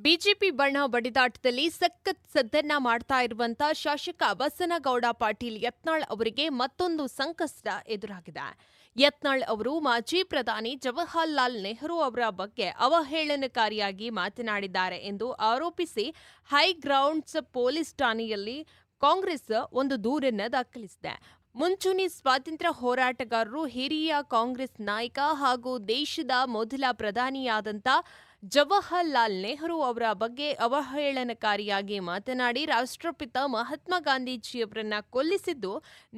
BJP ಬಣ್ಣ ಬಡಿದಾಟದಲ್ಲಿ ಸಖತ್ ಸದ್ದನ್ನ ಮಾಡ್ತಾ ಇರುವಂತ ಶಾಸಕ ಬಸನಗೌಡ ಪಾಟೀಲ್ ಯತ್ನಾಳ್ ಅವರಿಗೆ ಮತ್ತೊಂದು ಸಂಕಷ್ಟ ಎದುರಾಗಿದೆ. ಯತ್ನಾಳ್ ಅವರು ಮಾಜಿ ಪ್ರಧಾನಿ ಜವಾಹರಲಾಲ್ ನೆಹರು ಅವರ ಬಗ್ಗೆ ಅವಹೇಳನಕಾರಿಯಾಗಿ ಮಾತನಾಡಿದ್ದಾರೆ ಎಂದು ಆರೋಪಿಸಿ ಹೈಗ್ರೌಂಡ್ಸ್ ಪೊಲೀಸ್ ಠಾಣೆಯಲ್ಲಿ ಕಾಂಗ್ರೆಸ್ ಒಂದು ದೂರನ್ನು ದಾಖಲಿಸಿದೆ. ಮುಂಚೂಣಿ ಸ್ವಾತಂತ್ರ್ಯ ಹೋರಾಟಗಾರರು, ಹಿರಿಯ ಕಾಂಗ್ರೆಸ್ ನಾಯಕ ಹಾಗೂ ದೇಶದ ಮೊದಲ ಪ್ರಧಾನಿಯಾದಂಥ ಜವಾಹರಲಾಲ್ ನೆಹರು ಅವರ ಬಗ್ಗೆ ಅವಹೇಳನಕಾರಿಯಾಗಿ ಮಾತನಾಡಿ ರಾಷ್ಟ್ರಪಿತ ಮಹಾತ್ಮ ಗಾಂಧೀಜಿಯವರನ್ನ ಕೊಲ್ಲಿಸಿದ್ದು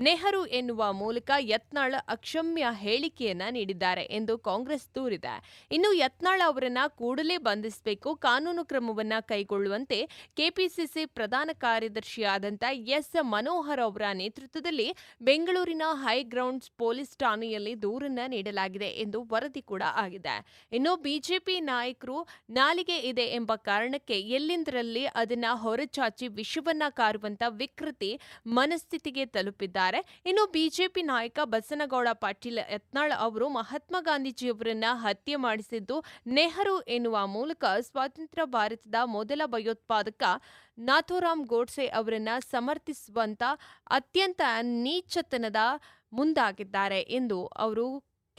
ನೆಹರು ಎನ್ನುವ ಮೂಲಕ ಯತ್ನಾಳ್ ಅಕ್ಷಮ್ಯ ಹೇಳಿಕೆಯನ್ನ ನೀಡಿದ್ದಾರೆ ಎಂದು ಕಾಂಗ್ರೆಸ್ ದೂರಿದೆ. ಇನ್ನು ಯತ್ನಾಳ್ ಅವರನ್ನ ಕೂಡಲೇ ಬಂಧಿಸಬೇಕು, ಕಾನೂನು ಕ್ರಮವನ್ನ ಕೈಗೊಳ್ಳುವಂತೆ ಕೆಪಿಸಿಸಿ ಪ್ರಧಾನ ಕಾರ್ಯದರ್ಶಿಯಾದಂಥ ಎಸ್ ಮನೋಹರ್ ಅವರ ನೇತೃತ್ವದಲ್ಲಿ ಬೆಂಗಳೂರಿನ ಹೈಗ್ರೌಂಡ್ಸ್ ಪೊಲೀಸ್ ಠಾಣೆಯಲ್ಲಿ ದೂರನ್ನ ನೀಡಲಾಗಿದೆ ಎಂದು ವರದಿ ಕೂಡ ಆಗಿದೆ. ಇನ್ನು ಬಿಜೆಪಿ ನಾಯಕರು ನಾಲಿಗೆ ಇದೆ ಎಂಬ ಕಾರಣಕ್ಕೆ ಎಲ್ಲೆಂದರಲ್ಲಿ ಅದನ್ನ ಹೊರಚಾಚಿ ವಿಷವನ್ನ ಕಾರುವಂತ ವಿಕೃತಿ ಮನಸ್ಥಿತಿಗೆ ತಲುಪಿದ್ದಾರೆ. ಇನ್ನು ಬಿಜೆಪಿ ನಾಯಕ ಬಸನಗೌಡ ಪಾಟೀಲ್ ಯತ್ನಾಳ್ ಅವರು ಮಹಾತ್ಮ ಗಾಂಧೀಜಿಯವರನ್ನ ಹತ್ಯೆ ಮಾಡಿಸಿದ್ದು ನೆಹರು ಎನ್ನುವ ಮೂಲಕ ಸ್ವಾತಂತ್ರ್ಯ ಭಾರತದ ಮೊದಲ ಭಯೋತ್ಪಾದಕ ನಾಥೂರಾಮ್ ಗೋಡ್ಸೆ ಅವರನ್ನ ಸಮರ್ಥಿಸುವಂತ ಅತ್ಯಂತ ನೀಚತನದ ಮುಂದಾಗಿದ್ದಾರೆ ಎಂದು ಅವರು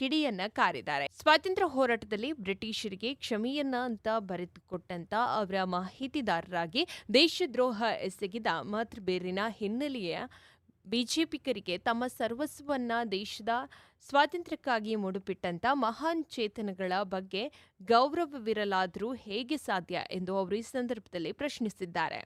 ಕಿಡಿಯನ್ನ ಕಾರಿದ್ದಾರೆ. ಸ್ವಾತಂತ್ರ್ಯ ಹೋರಾಟದಲ್ಲಿ ಬ್ರಿಟಿಷರಿಗೆ ಕ್ಷಮೆಯನ್ನ ಅಂತ ಬರೆದುಕೊಟ್ಟಂತ ಅವರ ಮಾಹಿತಿದಾರರಾಗಿ ದೇಶದ್ರೋಹ ಎಸಗಿದ ಮಾತೃಬೇರಿನ ಹಿನ್ನೆಲೆಯ ಬಿಜೆಪಿಗರಿಗೆ ತಮ್ಮ ಸರ್ವಸ್ವವನ್ನ ದೇಶದ ಸ್ವಾತಂತ್ರ್ಯಕ್ಕಾಗಿ ಮುಡುಪಿಟ್ಟಂತ ಮಹಾನ್ ಚೇತನಗಳ ಬಗ್ಗೆ ಗೌರವವಿರಲಾದರೂ ಹೇಗೆ ಸಾಧ್ಯ ಎಂದು ಅವರು ಈ ಸಂದರ್ಭದಲ್ಲಿ ಪ್ರಶ್ನಿಸಿದ್ದಾರೆ.